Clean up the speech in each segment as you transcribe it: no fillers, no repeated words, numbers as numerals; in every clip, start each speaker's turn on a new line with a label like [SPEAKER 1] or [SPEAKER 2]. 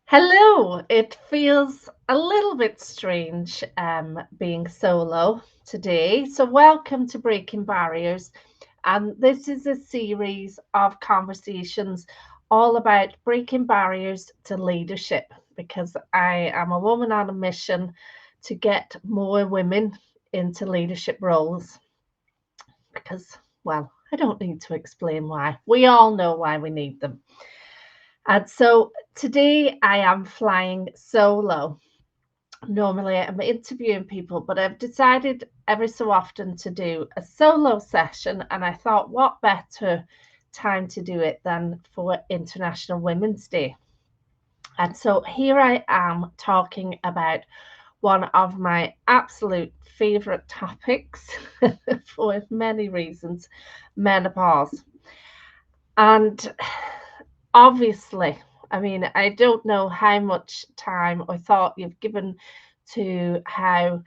[SPEAKER 1] Hello. It feels a little bit strange being solo today. So, welcome to Breaking Barriers. And this is a series of conversations all about breaking barriers to leadership because I am a woman on a mission to get more women into leadership roles. Because, well, I don't need to explain why. We all know why we need them. And so today I am flying solo. Normally I'm interviewing people, but I've decided every so often to do a solo session. And I thought, what better time to do it than for International Women's Day? And so here I am talking about one of my absolute favorite topics for many reasons, menopause. And obviously, I mean, I don't know how much time or thought you've given to how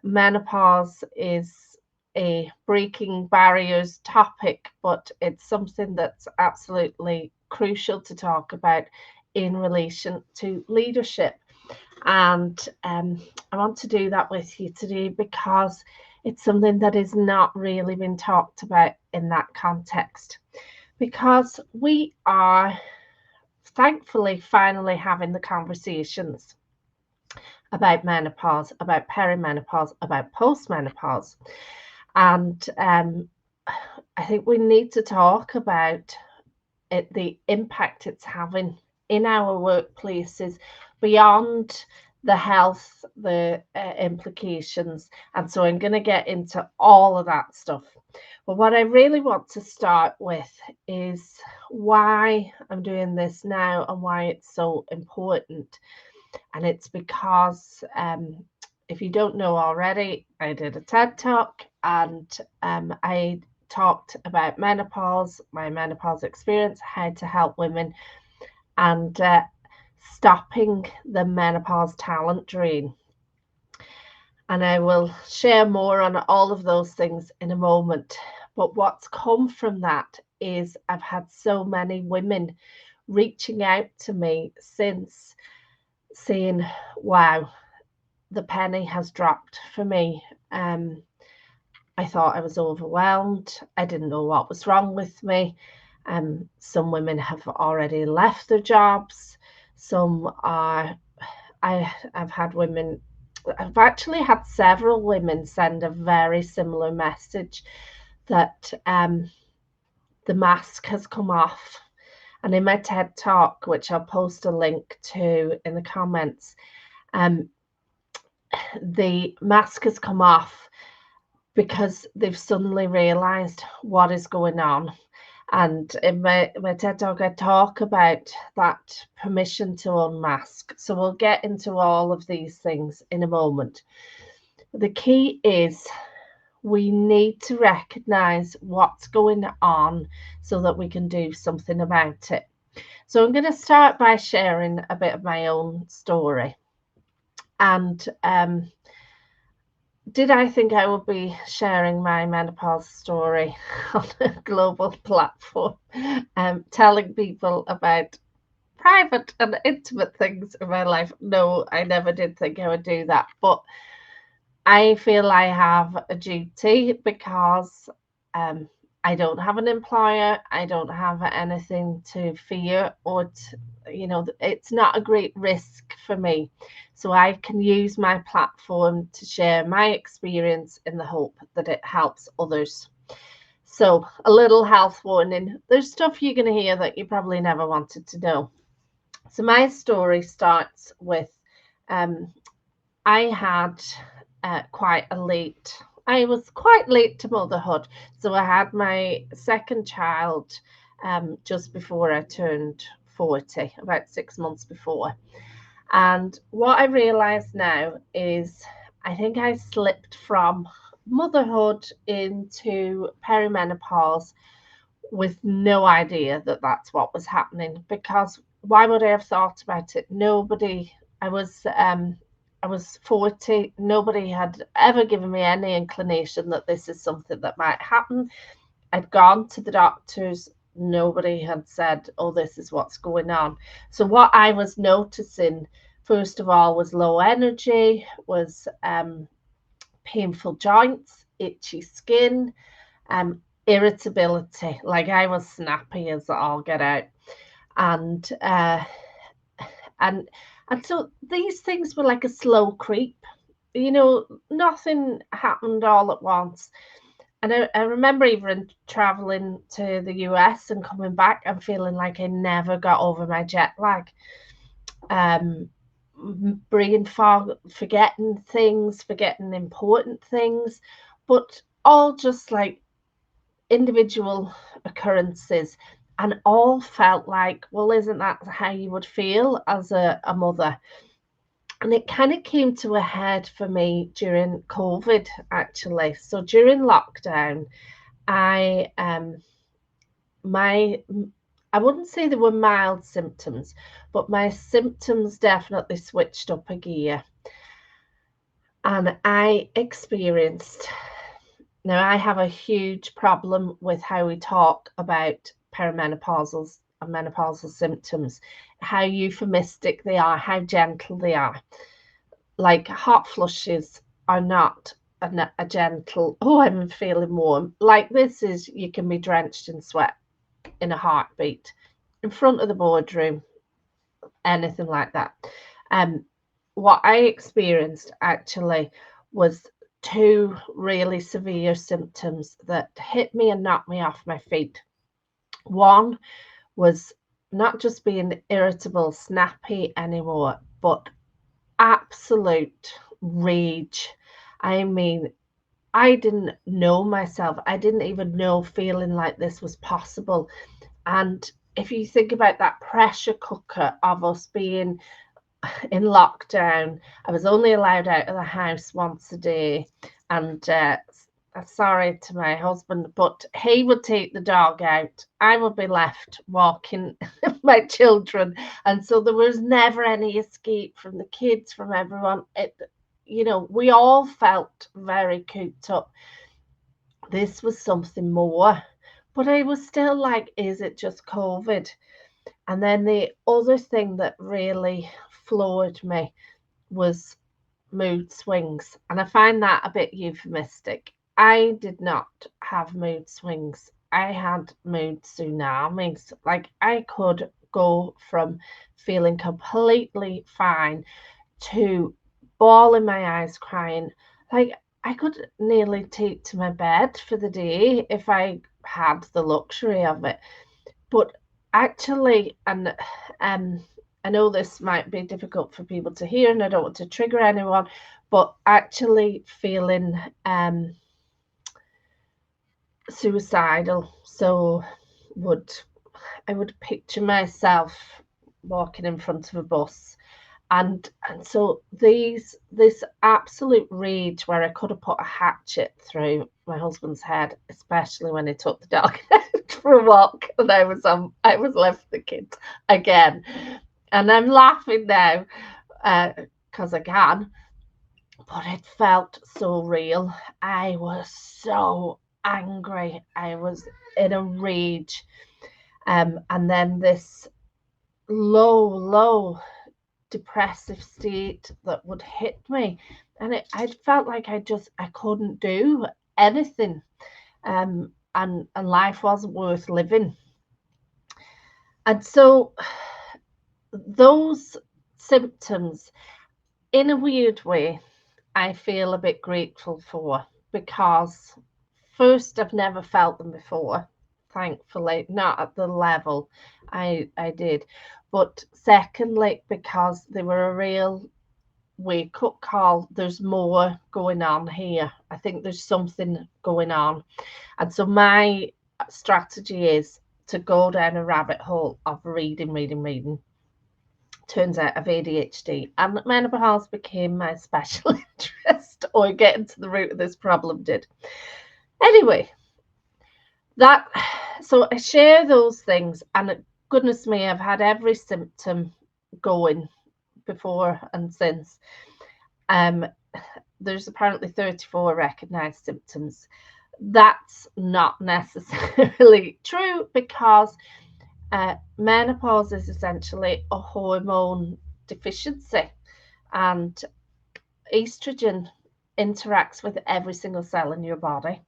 [SPEAKER 1] menopause is a breaking barriers topic, but it's something that's absolutely crucial to talk about in relation to leadership. And I want to do that with you today because it's something that is not really been talked about in that context. Because we are thankfully finally having the conversations about menopause, about perimenopause, about postmenopause. And I think we need to talk about the impact it's having in our workplaces beyond the health, the implications. And so I'm going to get into all of that stuff. But what I really want to start with is why I'm doing this now and why it's so important. And it's because if you don't know already, I did a TED talk and I talked about menopause, my menopause experience, how to help women, and stopping the menopause talent drain. And I will share more on all of those things in a moment. But what's come from that is I've had so many women reaching out to me since saying, wow, the penny has dropped for me. I thought I was overwhelmed. I didn't know what was wrong with me. Some women have already left their jobs. Some are, I've had women, I've actually had several women send a very similar message that the mask has come off. And in my TED talk, which I'll post a link to in the comments, um, the mask has come off because they've suddenly realized what is going on. And in my TED talk, I talk about that permission to unmask. So we'll get into all of these things in a moment. The key is we need to recognize what's going on so that we can do something about it. So I'm going to start by sharing a bit of my own story. And did I think I would be sharing my menopause story on a global platform, telling people about private and intimate things in my life? No, I never did think I would do that. But I feel I have a duty because I don't have an employer. I don't have anything to fear or it's not a great risk for me. So I can use my platform to share my experience in the hope that it helps others. So a little health warning. There's stuff you're going to hear that you probably never wanted to know. So my story starts with I had I was quite late to motherhood. So I had my second child just before I turned 40, about 6 months before. And what I realize now is I think I slipped from motherhood into perimenopause with no idea that that's what was happening, because why would I have thought about it? Nobody, I was 40. Nobody had ever given me any inclination that this is something that might happen. I'd gone to the doctors. nobody had said, oh, this is what's going on. So what I was noticing, first of all, was low energy, was painful joints, itchy skin, irritability. Like I was snappy as all get out. And and and so these things were like a slow creep. Nothing happened all at once. And I remember even traveling to the US and coming back and feeling like I never got over my jet lag. Brain fog, forgetting things, forgetting important things, but all just like individual occurrences, and all felt like, well, isn't that how you would feel as a mother? And it kind of came to a head for me during COVID, actually. So during lockdown, I my I wouldn't say there were mild symptoms, but my symptoms definitely switched up a gear. And I experienced, now I have a huge problem with how we talk about perimenopausal and menopausal symptoms, how euphemistic they are, how gentle they are. Like hot flushes are not a gentle, oh, I'm feeling warm. Like this is, you can be drenched in sweat in a heartbeat in front of the boardroom, anything like that. What I experienced actually was two really severe symptoms that hit me and knocked me off my feet. One was not just being irritable, snappy anymore, but absolute rage. I mean, I didn't know myself. I didn't even know feeling like this was possible. And if you think about that pressure cooker of us being in lockdown, I was only allowed out of the house once a day. And sorry to my husband, but he would take the dog out. I would be left walking my children. And so there was never any escape from the kids, from everyone. We all felt very cooped up. This was something more. But I was still like, is it just COVID? And then the other thing that really floored me was mood swings. And I find that a bit euphemistic. I did not have mood swings. I had mood tsunamis. Like I could go from feeling completely fine to bawling my eyes, crying. Like I could nearly take to my bed for the day if I had the luxury of it. But actually, and I know this might be difficult for people to hear, and I don't want to trigger anyone, but actually feeling suicidal. So I would picture myself walking in front of a bus, and so this absolute rage where I could have put a hatchet through my husband's head, especially when he took the dog out for a walk and I was left with the kids again. And I'm laughing now because I can, but it felt so real. I was so angry. I was in a rage. And then this low depressive state that would hit me, and I felt like I couldn't do anything, and life wasn't worth living. And so those symptoms, in a weird way, I feel a bit grateful for, because first, I've never felt them before, thankfully, not at the level I did. But secondly, because they were a real wake-up call, there's more going on here. I think there's something going on. And so my strategy is to go down a rabbit hole of reading. Turns out I've ADHD, and menopause became my special interest, or getting to the root of this problem did. Anyway, so I share those things, and goodness me, I've had every symptom going before and since. There's apparently 34 recognized symptoms. That's not necessarily true, because menopause is essentially a hormone deficiency, and estrogen interacts with every single cell in your body.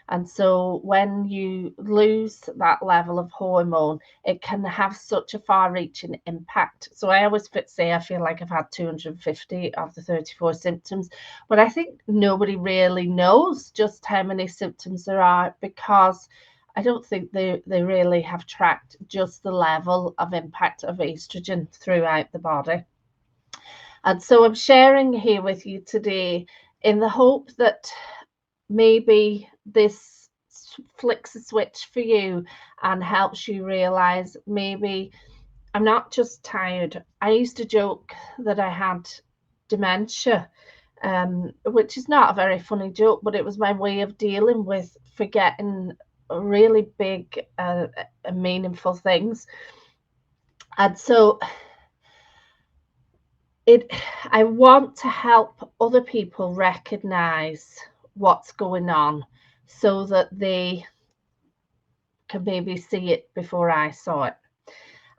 [SPEAKER 1] And so when you lose that level of hormone, it can have such a far reaching impact. So I always say I feel like I've had 250 of the 34 symptoms, but I think nobody really knows just how many symptoms there are, because I don't think they really have tracked just the level of impact of estrogen throughout the body. And so I'm sharing here with you today in the hope that maybe this flicks a switch for you and helps you realize, maybe I'm not just tired. I used to joke that I had dementia, which is not a very funny joke, but it was my way of dealing with forgetting really big, meaningful things. And so I want to help other people recognize what's going on, so that they can maybe see it before I saw it.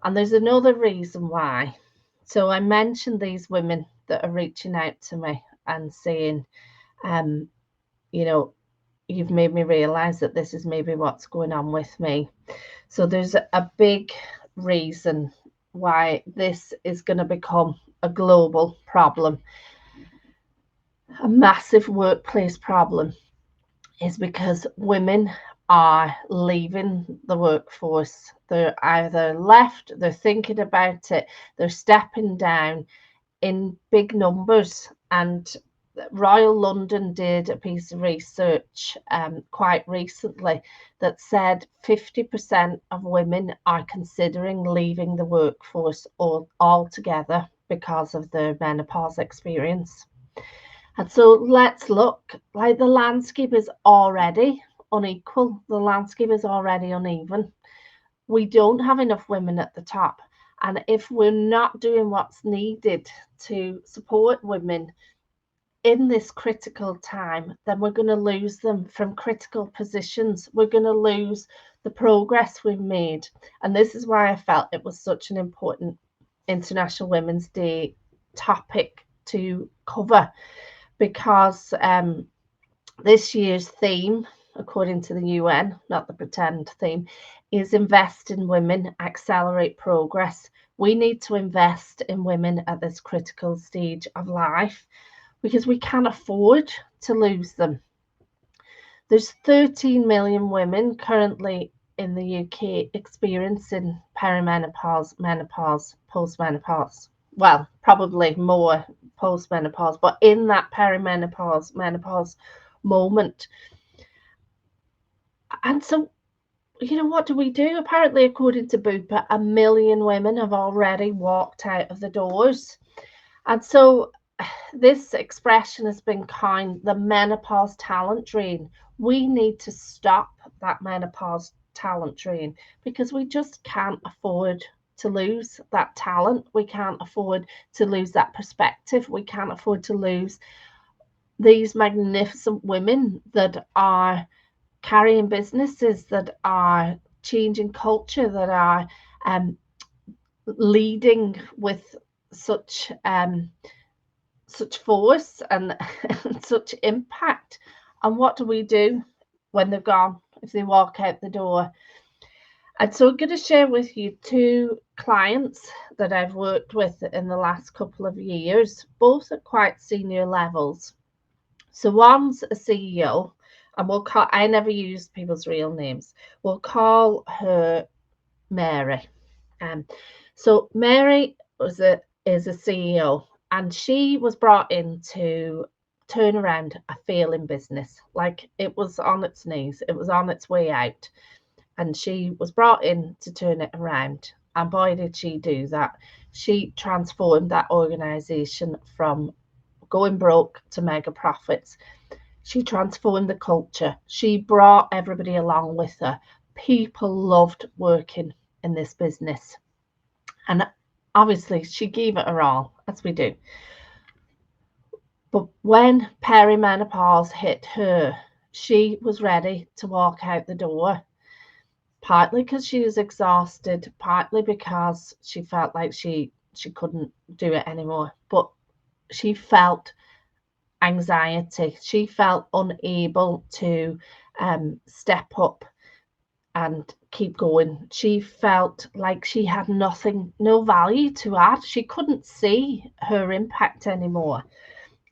[SPEAKER 1] And there's another reason why. So I mentioned these women that are reaching out to me and saying, you know, you've made me realize that this is maybe what's going on with me. So there's a big reason why this is going to become a global problem, a massive workplace problem, is because women are leaving the workforce. They're either left, they're thinking about it, they're stepping down in big numbers. And Royal London did a piece of research quite recently that said 50% of women are considering leaving the workforce altogether because of their menopause experience. And so let's look. Like, the landscape is already unequal, the landscape is already uneven. We don't have enough women at the top. And if we're not doing what's needed to support women in this critical time, then we're going to lose them from critical positions. We're going to lose the progress we've made. And this is why I felt it was such an important International Women's Day topic to cover, because this year's theme, according to the UN, not the pretend theme, is invest in women, accelerate progress. We need to invest in women at this critical stage of life, because we can't afford to lose them. There's 13 million women currently in the UK experiencing perimenopause, menopause, postmenopause. Well, probably more postmenopause, but in that perimenopause, menopause moment. And so, what do we do? Apparently, according to Bupa, 1 million women have already walked out of the doors. And so this expression has been coined the menopause talent drain. We need to stop that menopause talent drain, because we just can't afford to lose that talent. We can't afford to lose that perspective. We can't afford to lose these magnificent women that are carrying businesses, that are changing culture, that are leading with such force and such impact. And what do we do when they're gone, if they walk out the door? And so I'm going to share with you two clients that I've worked with in the last couple of years, both at quite senior levels. So one's a CEO, and I never use people's real names. We'll call her Mary. So Mary is a CEO, and she was brought in to turn around a failing business. Like, it was on its knees, it was on its way out, and she was brought in to turn it around. And boy, did she do that. She transformed that organization from going broke to mega profits. She transformed the culture. She brought everybody along with her. People loved working in this business. And obviously, she gave it her all, as we do. But when perimenopause hit her, she was ready to walk out the door, partly because she was exhausted, partly because she felt like she couldn't do it anymore. But she felt anxiety. She felt unable to step up and keep going. She felt like she had nothing, no value to add. She couldn't see her impact anymore.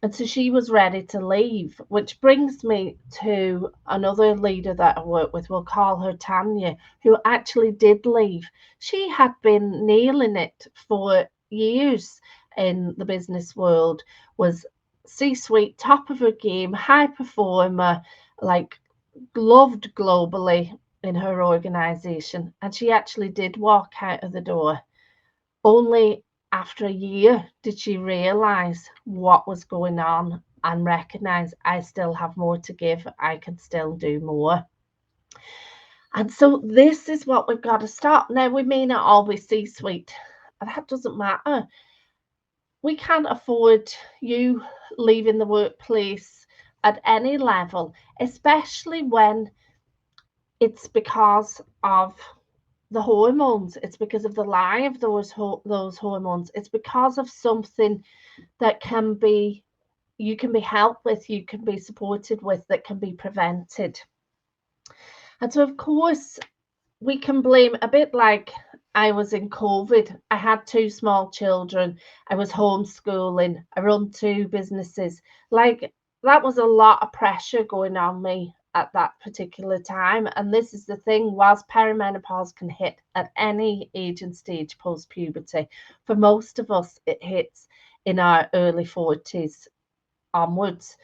[SPEAKER 1] And so she was ready to leave, which brings me to another leader that I work with. We'll call her Tanya, who actually did leave. She had been nailing it for years in the business world, was C-suite, top of her game, high performer, like loved globally in her organization. And she actually did walk out of the door. Only after a year did she realize what was going on and recognize I still have more to give. I can still do more. And so this is what we've got to stop. Now, we may not always see sweet, and that doesn't matter. We can't afford you leaving the workplace at any level, especially when it's because of the hormones. It's because of the lie of those hormones. It's because of something that you can be helped with, you can be supported with, that can be prevented. And so, of course, we can blame, a bit like I was in COVID. I had two small children. I was homeschooling. I run two businesses. Like, that was a lot of pressure going on me at that particular time. And this is the thing, whilst perimenopause can hit at any age and stage post puberty, for most of us, it hits in our early 40s onwards.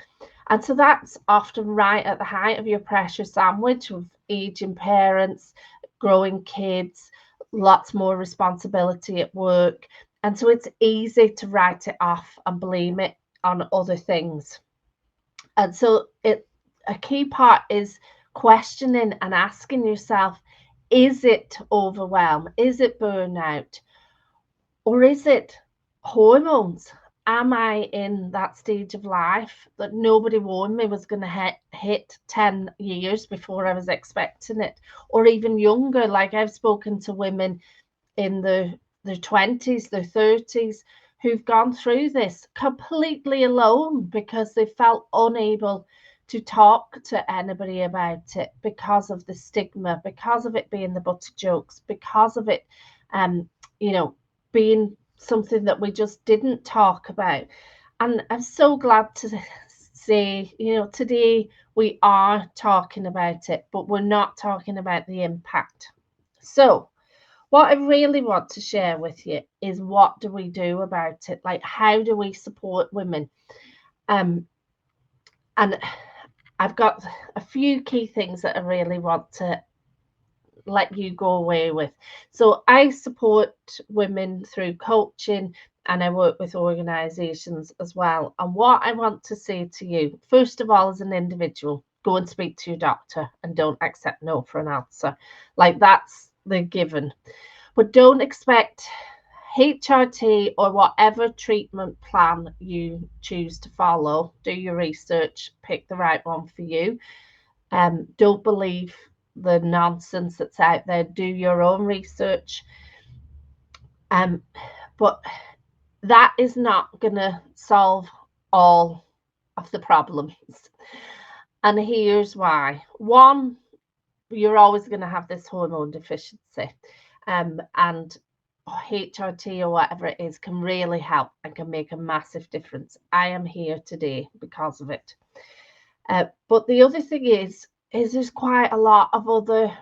[SPEAKER 1] And so that's often right at the height of your pressure sandwich with aging parents, growing kids, lots more responsibility at work. And so it's easy to write it off and blame it on other things. And so a key part is questioning and asking yourself, is it overwhelm? Is it burnout? Or is it hormones? Am I in that stage of life that nobody warned me was going to hit 10 years before I was expecting it? Or even younger, like I've spoken to women in their 20s, their 30s, who've gone through this completely alone because they felt unable to talk to anybody about it because of the stigma, because of it being the butt of jokes, because of it, you know, being something that we just didn't talk about. And I'm so glad to say, today we are talking about it, but we're not talking about the impact. So, what I really want to share with you is, what do we do about it? Like, how do we support women? And I've got a few key things that I really want to let you go away with. So I support women through coaching, and I work with organizations as well. And what I want to say to you, first of all, as an individual, go and speak to your doctor and don't accept no for an answer. Like, that's the given. But don't expect HRT or whatever treatment plan you choose to follow. Do your research, pick the right one for you. Don't believe the nonsense that's out there. Do your own research. But that is not going to solve all of the problems. And here's why. One, you're always going to have this hormone deficiency. And HRT or whatever it is can really help and can make a massive difference. I am here today because of it. But the other thing is there's quite a lot of other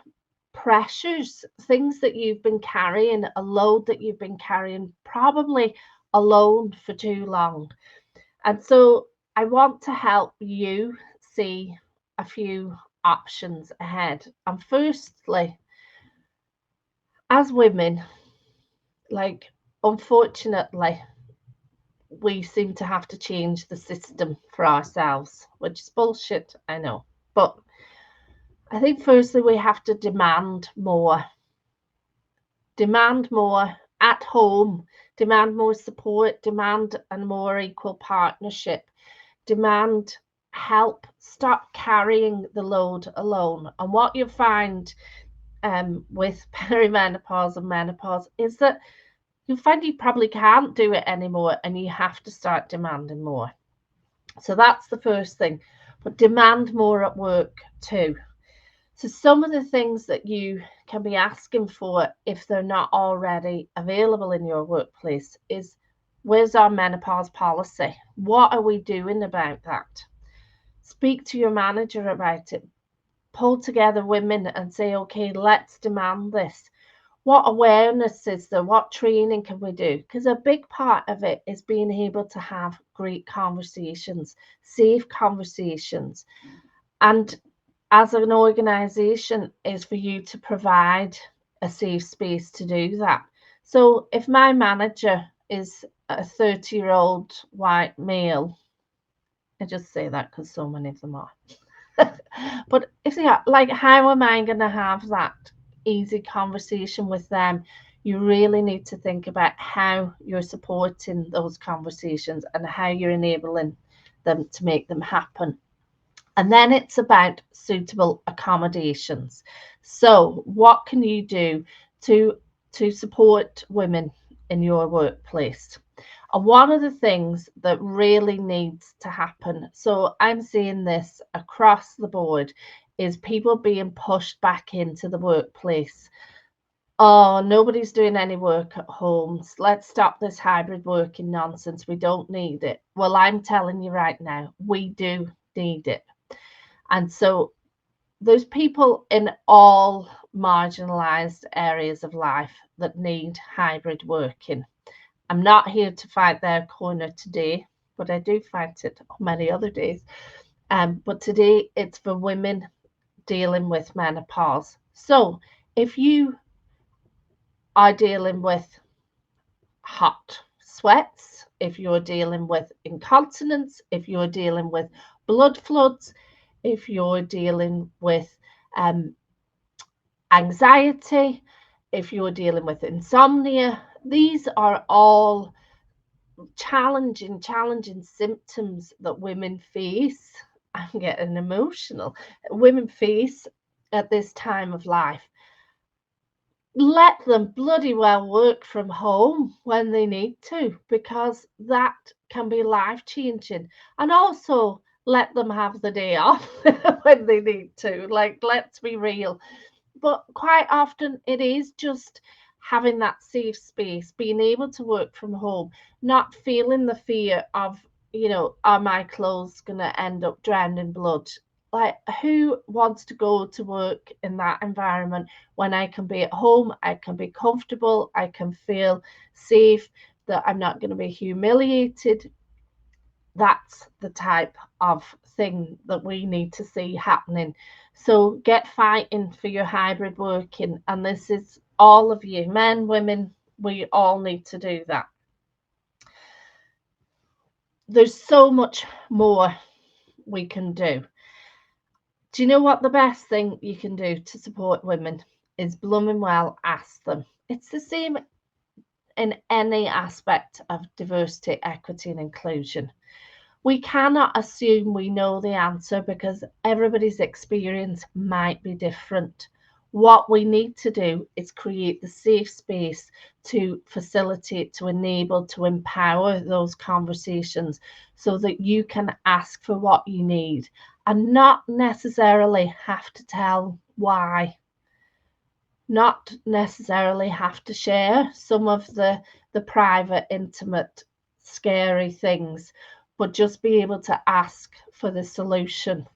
[SPEAKER 1] pressures, things that you've been carrying, a load that you've been carrying probably alone for too long. And so I want to help you see a few options ahead. And firstly, as women, like, unfortunately, we seem to have to change the system for ourselves, which is bullshit, I know. But I think firstly we have to demand more. Demand more at home, demand more support, demand a more equal partnership, demand help. Stop carrying the load alone. And what you find with perimenopause and menopause is that you find you probably can't do it anymore and you have to start demanding more. So that's the first thing. But demand more at work too. So some of the things that you can be asking for if they're not already available in your workplace is, where's our menopause policy? What are we doing about that? Speak to your manager about it. Pull together women and say, okay, let's demand this. What awareness is there? What training can we do? Because a big part of it is being able to have great conversations, safe conversations. And as an organization, is for you to provide a safe space to do that. So if my manager is a 30-year-old white male, I just say that because so many of them are. But if they are, like, how am I going to have that easy conversation with them? You really need to think about how you're supporting those conversations and how you're enabling them to make them happen. And then it's about suitable accommodations. So what can you do to support women in your workplace? And one of the things that really needs to happen, so I'm seeing this across the board, is people being pushed back into the workplace. Oh, nobody's doing any work at home. Let's stop this hybrid working nonsense. We don't need it. Well, I'm telling you right now, we do need it. And so there's people in all marginalized areas of life that need hybrid working. I'm not here to fight their corner today, but I do fight it on many other days. But today it's for women dealing with menopause. So if you are dealing with hot sweats, if you're dealing with incontinence, if you're dealing with blood floods, if you're dealing with anxiety, if you're dealing with insomnia, these are all challenging symptoms that women face. I'm getting emotional. Women face at this time of life. Let them bloody well work from home when they need to, because that can be life changing. And also let them have the day off when they need to. Like, let's be real. But quite often it is just having that safe space, being able to work from home, not feeling the fear of, are my clothes going to end up drowned in blood? Like, who wants to go to work in that environment when I can be at home, I can be comfortable, I can feel safe, that I'm not going to be humiliated? That's the type of thing that we need to see happening. So get fighting for your hybrid working. And this is all of you, men, women, we all need to do that. There's so much more we can do. Do you know what the best thing you can do to support women is? Blooming well, ask them. It's the same in any aspect of diversity, equity, and inclusion. We cannot assume we know the answer because everybody's experience might be different. What we need to do is create the safe space to facilitate, to enable, to empower those conversations so that you can ask for what you need and not necessarily have to tell why, not necessarily have to share some of the private, intimate, scary things, but just be able to ask for the solution.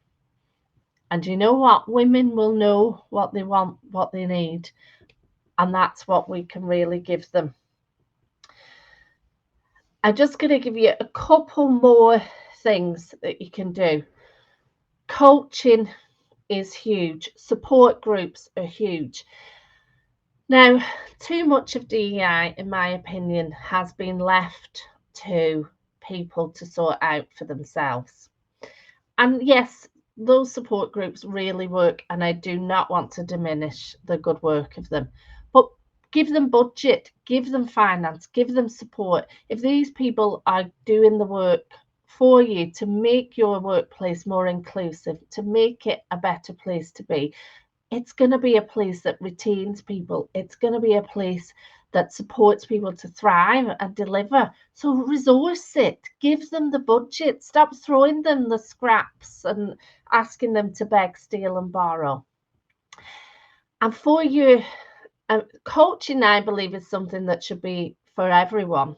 [SPEAKER 1] And you know what? Women will know what they want, what they need, and that's what we can really give them. I'm just going to give you a couple more things that you can do. Coaching is huge. Support groups are huge. Now, too much of DEI, in my opinion, has been left to people to sort out for themselves. And yes, those support groups really work, and I do not want to diminish the good work of them. But give them budget, give them finance, give them support. If these people are doing the work for you to make your workplace more inclusive, to make it a better place to be. It's going to be a place that retains people. It's going to be a place that supports people to thrive and deliver. So resource it, give them the budget, stop throwing them the scraps and asking them to beg, steal and borrow. And for you, coaching, I believe, is something that should be for everyone.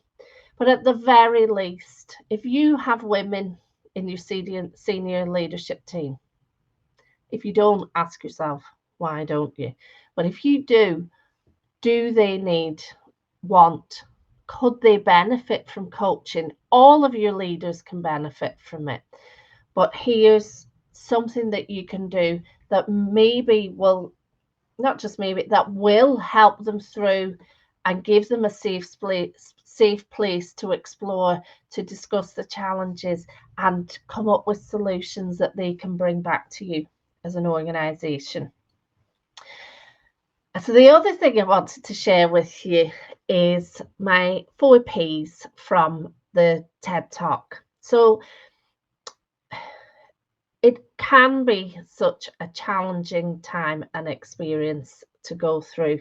[SPEAKER 1] But at the very least, if you have women in your senior leadership team, if you don't, ask yourself, why don't you? But if you do they need, want, could they benefit from coaching? All of your leaders can benefit from it. But here's something that you can do that maybe will, not just maybe, that will help them through and give them a safe place to explore, to discuss the challenges and come up with solutions that they can bring back to you as an organization. So the other thing I wanted to share with you is my 4 Ps from the TED Talk. So it can be such a challenging time and experience to go through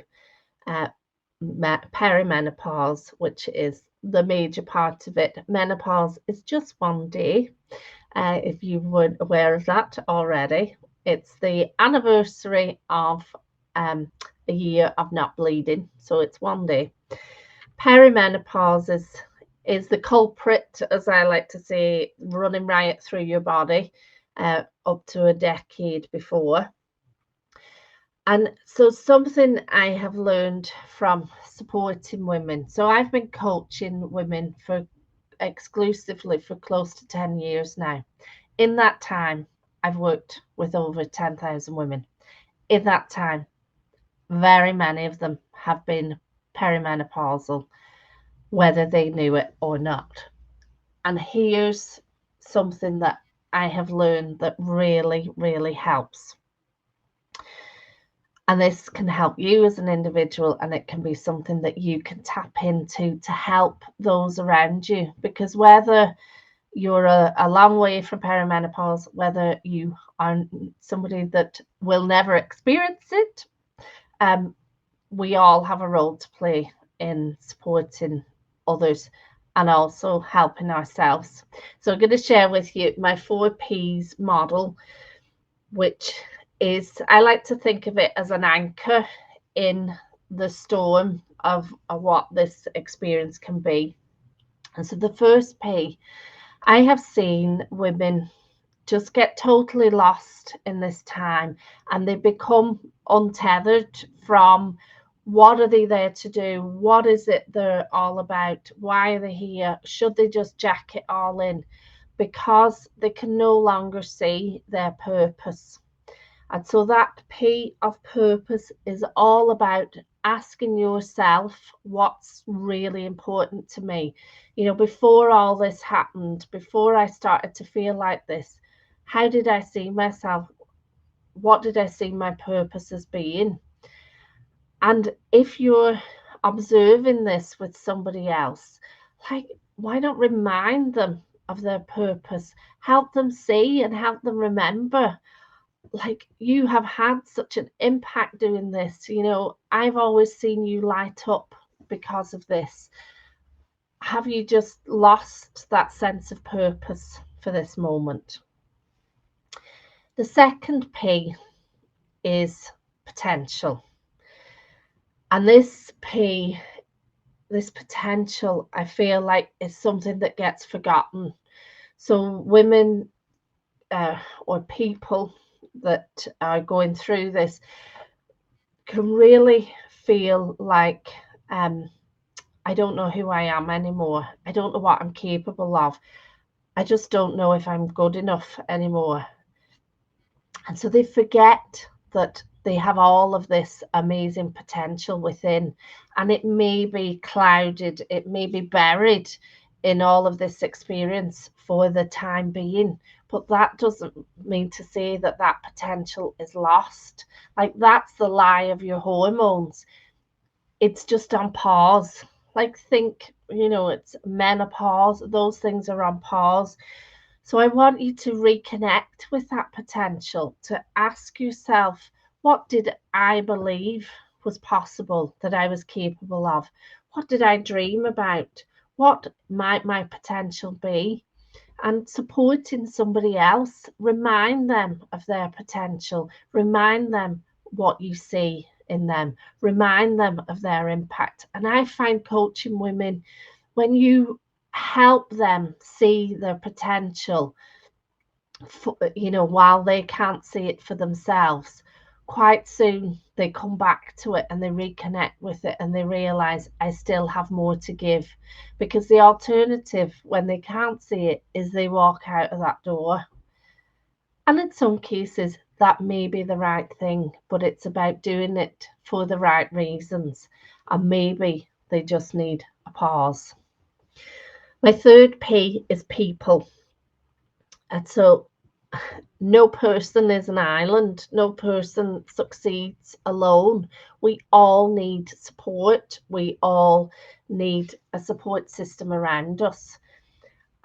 [SPEAKER 1] perimenopause, which is the major part of it. Menopause is just one day, if you weren't aware of that already. It's the anniversary of a year of not bleeding, so it's one day. Perimenopause is the culprit, as I like to say, running riot through your body up to a decade before. And so something I have learned from supporting women. So I've been coaching women exclusively for close to 10 years now. In that time, I've worked with over 10,000 women. In that time, very many of them have been perimenopausal, whether they knew it or not. And here's something that I have learned that really, really helps. And this can help you as an individual, and it can be something that you can tap into to help those around you. Because whether you're a long way from perimenopause, whether you are somebody that will never experience it, we all have a role to play in supporting others and also helping ourselves. So I'm going to share with you my 4 Ps model, which is, I like to think of it as an anchor in the storm of what this experience can be. And so the first P, I have seen women just get totally lost in this time, and they become untethered from what are they there to do, what is it they're all about, why are they here, should they just jack it all in, because they can no longer see their purpose. And so that P of purpose is all about asking yourself, what's really important to me? You know, before all this happened, before I started to feel like this, how did I see myself? What did I see my purpose as being? And if you're observing this with somebody else, like, why not remind them of their purpose? Help them see and help them remember. Like, you have had such an impact doing this. You know, I've always seen you light up because of this. Have you just lost that sense of purpose for this moment? The second P is potential. And this potential, I feel like, is something that gets forgotten. So women or people that are going through this can really feel like, I don't know who I am anymore. I don't know what I'm capable of. I just don't know if I'm good enough anymore. And so they forget that they have all of this amazing potential within, and it may be clouded, it may be buried in all of this experience for the time being, but that doesn't mean to say that that potential is lost. Like, that's the lie of your hormones. It's just on pause. Like, think it's menopause, those things are on pause. So I want you to reconnect with that potential, to ask yourself, what did I believe was possible, that I was capable of? What did I dream about? What might my potential be? And supporting somebody else, remind them of their potential, remind them what you see in them, remind them of their impact. And I find coaching women, when you help them see their potential, while they can't see it for themselves, quite soon they come back to it and they reconnect with it and they realize, I still have more to give. Because the alternative, when they can't see it, is they walk out of that door. And in some cases, that may be the right thing, but it's about doing it for the right reasons. And maybe they just need a pause. My third P is people. And so no person is an island. No person succeeds alone. We all need support. We all need a support system around us.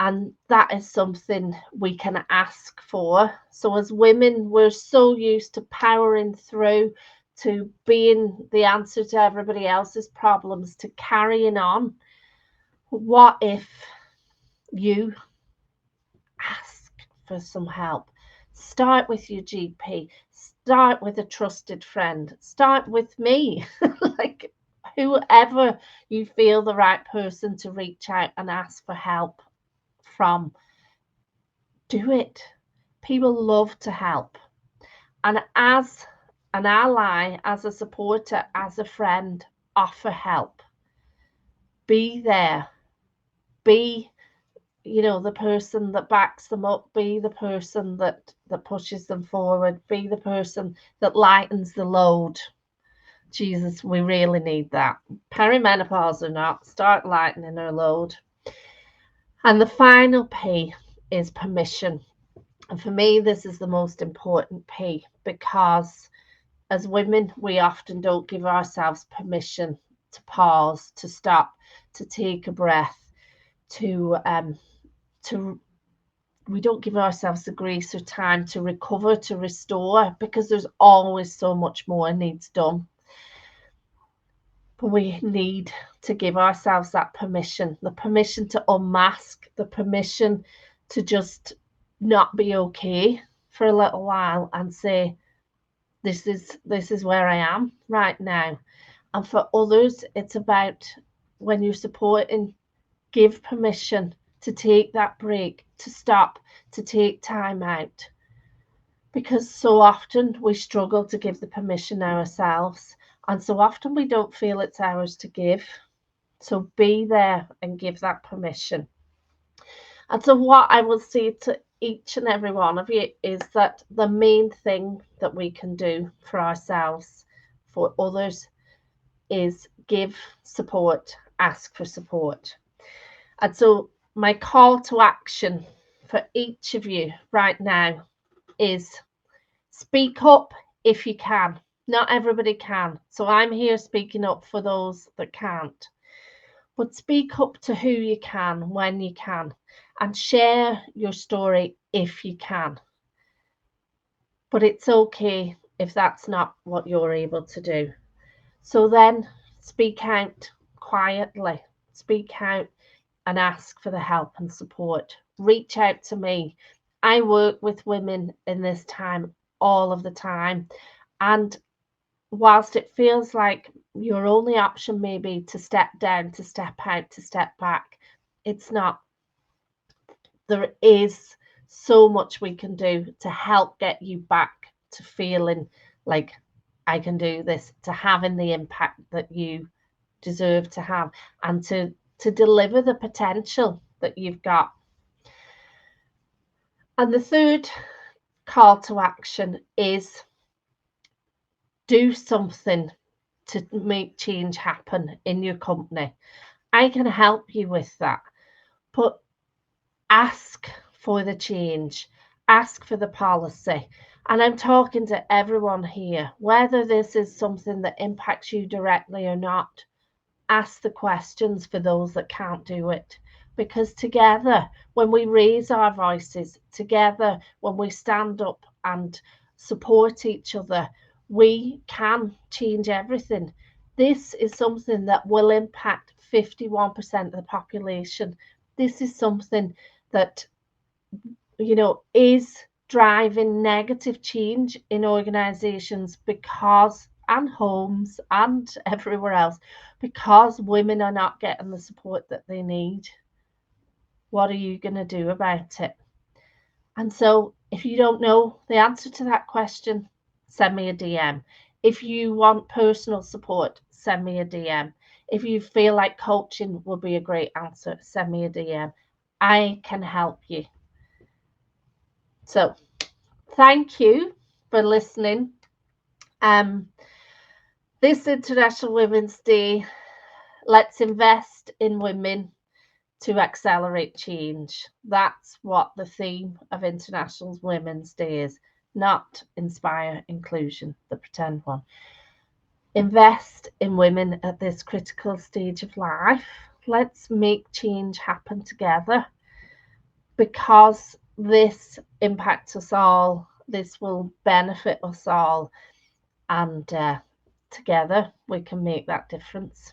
[SPEAKER 1] And that is something we can ask for. So as women, we're so used to powering through, to being the answer to everybody else's problems, to carrying on. What if you ask for some help? Start with your GP, start with a trusted friend, start with me. Like, whoever you feel the right person to reach out and ask for help from, do it. People love to help. And as an ally, as a supporter, as a friend, offer help. Be there. Be the person that backs them up, be the person that pushes them forward, be the person that lightens the load. Jesus, we really need that. Perimenopause or not, start lightening our load. And the final P is permission. And for me, this is the most important P, because as women, we often don't give ourselves permission to pause, to stop, to take a breath, to we don't give ourselves the grace or time to recover, to restore, because there's always so much more needs done. But we need to give ourselves that permission, the permission to unmask, the permission to just not be okay for a little while and say, this is where I am right now. And for others, it's about, when you're supporting, give permission to take that break, to stop, to take time out. Because so often we struggle to give the permission ourselves, and so often we don't feel it's ours to give. So be there and give that permission. And so what I will say to each and every one of you is that the main thing that we can do for ourselves, for others, is give support, ask for support. And so my call to action for each of you right now is, speak up if you can. Not everybody can. So I'm here speaking up for those that can't. But speak up to who you can, when you can, and share your story if you can. But it's okay if that's not what you're able to do. So then speak out quietly. Speak out and ask for the help and support. Reach out to me. I work with women in this time all of the time. And whilst it feels like your only option may be to step down, to step out, to step back, it's not. There is so much we can do to help get you back to feeling like, I can do this, to having the impact that you deserve to have, and to deliver the potential that you've got. And the third call to action is, do something to make change happen in your company. I can help you with that, but ask for the change, ask for the policy. And I'm talking to everyone here, whether this is something that impacts you directly or not. ask the questions for those that can't do it. Because together, when we raise our voices, together, when we stand up and support each other, we can change everything. This is something that will impact 51% of the population. This is something that, is driving negative change in organizations because and homes and everywhere else because women are not getting the support that they need. What are you going to do about it? And so if you don't know the answer to that question, send me a DM. If you want personal support, send me a DM. If you feel like coaching would be a great answer, send me a DM. I can help you. So thank you for listening. This International Women's Day, let's invest in women to accelerate change. That's what the theme of International Women's Day is, not inspire inclusion, the pretend one. Invest in women at this critical stage of life. Let's make change happen together because this impacts us all. This will benefit us all. And together we can make that difference.